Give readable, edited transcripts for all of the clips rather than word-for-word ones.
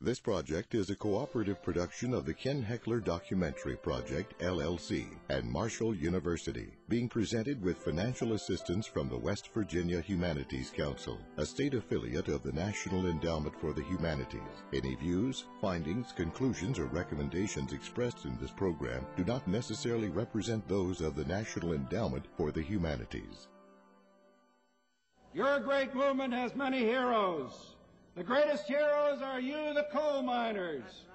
This project is a cooperative production of the Ken Heckler Documentary Project, LLC, and Marshall University, being presented with financial assistance from the West Virginia Humanities Council, a state affiliate of the National Endowment for the Humanities. Any views, findings, conclusions, or recommendations expressed in this program do not necessarily represent those of the National Endowment for the Humanities. Your great movement has many heroes. The greatest heroes are you, the coal miners.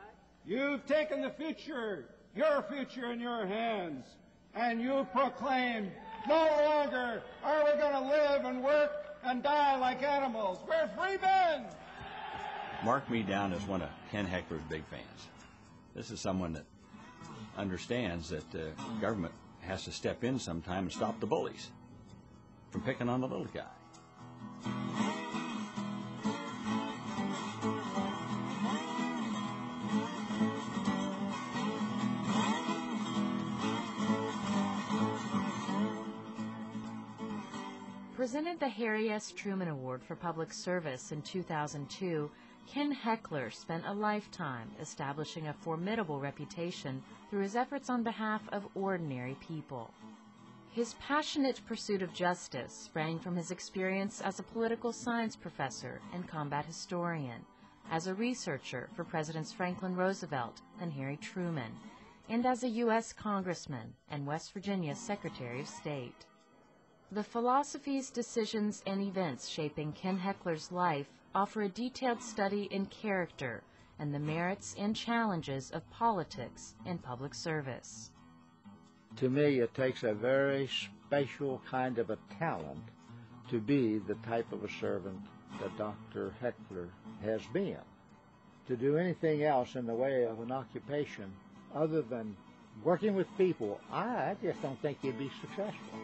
You've taken the future, your future in your hands, and you've proclaimed, no longer are we going to live and work and die like animals. We're free men. Mark me down as one of Ken Heckler's big fans. This is someone that understands that the government has to step in sometime and stop the bullies from picking on the little guy. Presented the Harry S. Truman Award for Public Service in 2002, Ken Heckler spent a lifetime establishing a formidable reputation through his efforts on behalf of ordinary people. His passionate pursuit of justice sprang from his experience as a political science professor and combat historian, as a researcher for Presidents Franklin Roosevelt and Harry Truman, and as a U.S. Congressman and West Virginia Secretary of State. The philosophies, decisions, and events shaping Ken Heckler's life offer a detailed study in character and the merits and challenges of politics and public service. To me, it takes a very special kind of a talent to be the type of a servant that Dr. Heckler has been. To do anything else in the way of an occupation other than working with people, I just don't think you'd be successful.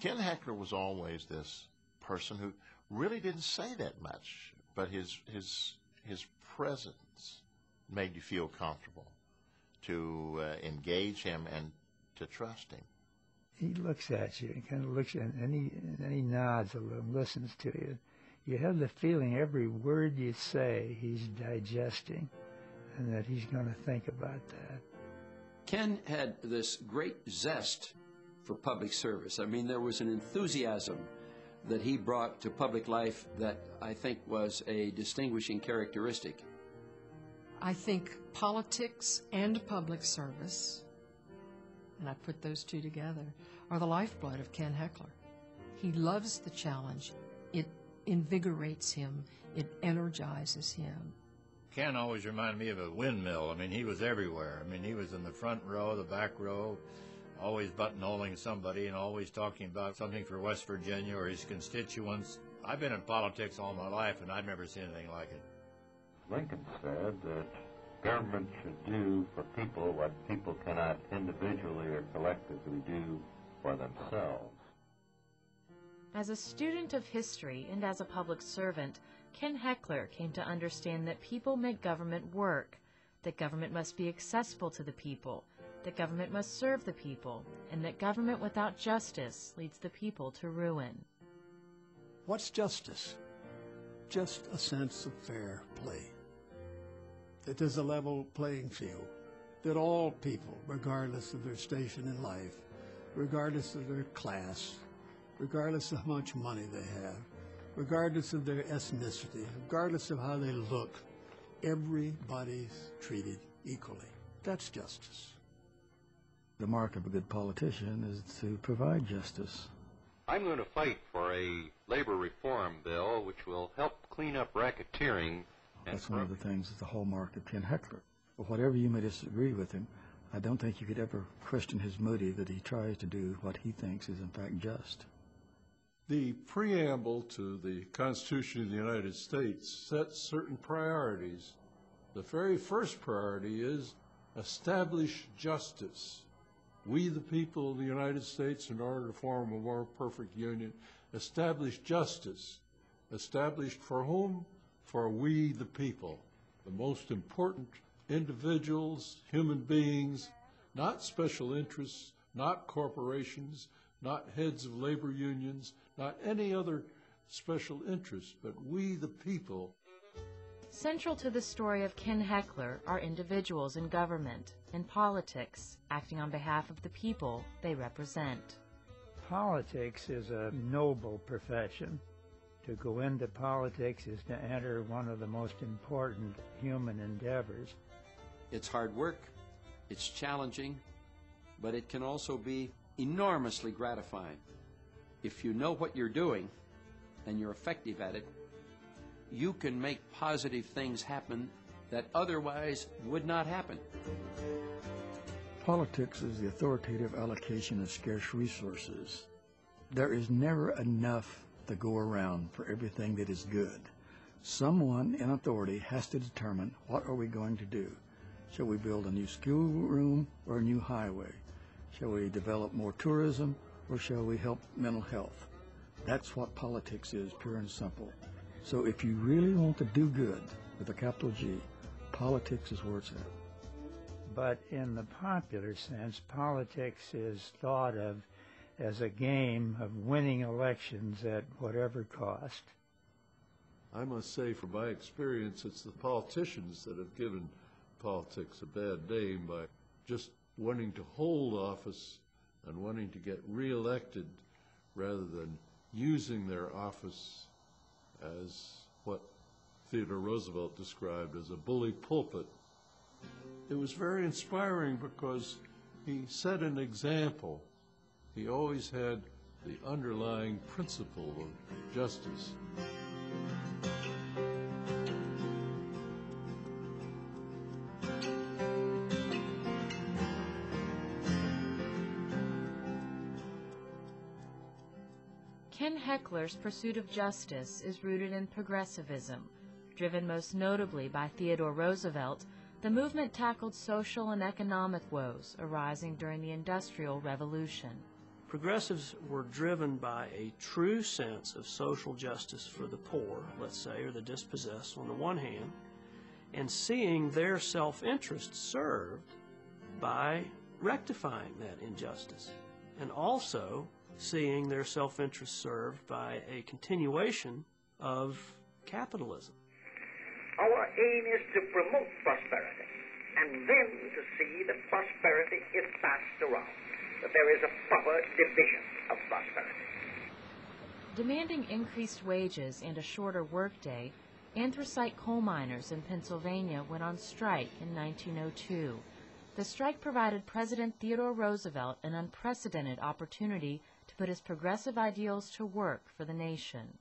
Ken Heckler was always this person who really didn't say that much, but his presence made you feel comfortable to engage him and to trust him. He looks at you and kind of looks at you, and he nods a little, listens to you. You have the feeling every word you say he's digesting and that he's going to think about that. Ken had this great zest for public service. I mean, there was an enthusiasm that he brought to public life that I think was a distinguishing characteristic. I think politics and public service, and I put those two together, are the lifeblood of Ken Heckler. He loves the challenge. It invigorates him. It energizes him. Ken always reminded me of a windmill. I mean, he was everywhere. I mean, he was in the front row, the back row, always buttonholing somebody and always talking about something for West Virginia or his constituents. I've been in politics all my life, and I've never seen anything like it. Lincoln said that government should do for people what people cannot individually or collectively do for themselves. As a student of history and as a public servant, Ken Heckler came to understand that people make government work, that government must be accessible to the people, that government must serve the people, and that government without justice leads the people to ruin. What's justice? Just a sense of fair play. That there's a level playing field, that all people, regardless of their station in life, regardless of their class, regardless of how much money they have, regardless of their ethnicity, regardless of how they look, everybody's treated equally. That's justice. The mark of a good politician is to provide justice. I'm going to fight for a labor reform bill which will help clean up racketeering. That's one of the things that's the hallmark of Ken Heckler. But whatever you may disagree with him, I don't think you could ever question his motive that he tries to do what he thinks is in fact just. The preamble to the Constitution of the United States sets certain priorities. The very first priority is establish justice. We, the people of the United States, in order to form a more perfect union, establish justice. Established for whom? For we, the people. The most important individuals, human beings, not special interests, not corporations, not heads of labor unions, not any other special interest, but we the people. Central to the story of Ken Heckler are individuals in government, in politics, acting on behalf of the people they represent. Politics is a noble profession. To go into politics is to enter one of the most important human endeavors. It's hard work, it's challenging, but it can also be enormously gratifying. If you know what you're doing and you're effective at it, you can make positive things happen that otherwise would not happen. Politics is the authoritative allocation of scarce resources. There is never enough to go around for everything that is good. Someone in authority has to determine, what are we going to do? Shall we build a new schoolroom or a new highway? Shall we develop more tourism or shall we help mental health? That's what politics is, pure and simple. So if you really want to do good with a capital G, politics is where it's at. But in the popular sense, politics is thought of as a game of winning elections at whatever cost. I must say, from my experience, it's the politicians that have given politics a bad name by just wanting to hold office and wanting to get reelected rather than using their office as what Theodore Roosevelt described as a bully pulpit. It was very inspiring because he set an example. He always had the underlying principle of justice. Ken Heckler's pursuit of justice is rooted in progressivism. Driven most notably by Theodore Roosevelt, the movement tackled social and economic woes arising during the Industrial Revolution. Progressives were driven by a true sense of social justice for the poor, let's say, or the dispossessed on the one hand, and seeing their self-interest served by rectifying that injustice, and also seeing their self-interest served by a continuation of capitalism. Our aim is to promote prosperity and then to see that prosperity is passed around, that there is a proper division of prosperity. Demanding increased wages and a shorter workday, anthracite coal miners in Pennsylvania went on strike in 1902. The strike provided President Theodore Roosevelt an unprecedented opportunity to put his progressive ideals to work for the nation.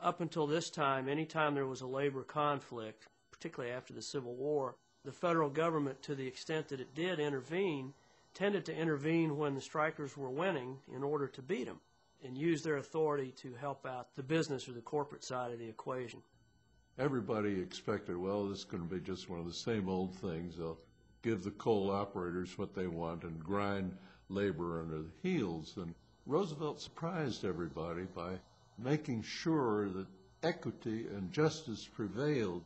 Up until this time, anytime there was a labor conflict, particularly after the Civil War, the federal government, to the extent that it did intervene, tended to intervene when the strikers were winning in order to beat them and use their authority to help out the business or the corporate side of the equation. Everybody expected, well, this is going to be just one of the same old things. They'll give the coal operators what they want and grind labor under the heels. And Roosevelt surprised everybody by making sure that equity and justice prevailed.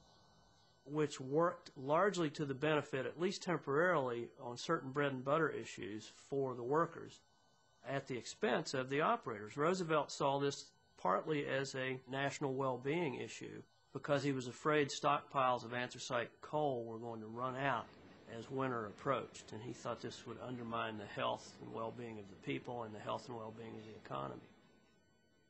Which worked largely to the benefit, at least temporarily, on certain bread and butter issues for the workers at the expense of the operators. Roosevelt saw this partly as a national well-being issue because he was afraid stockpiles of anthracite coal were going to run out as winter approached, and he thought this would undermine the health and well-being of the people and the health and well-being of the economy.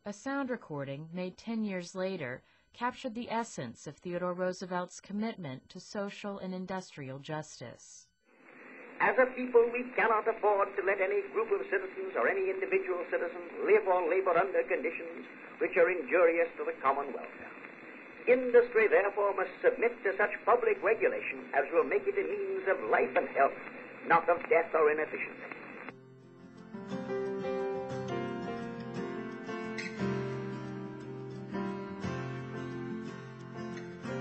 A sound recording made 10 years later captured the essence of Theodore Roosevelt's commitment to social and industrial justice. As a people, we cannot afford to let any group of citizens or any individual citizen live or labor under conditions which are injurious to the common welfare. Industry, therefore, must submit to such public regulation as will make it a means of life and health, not of death or inefficiency.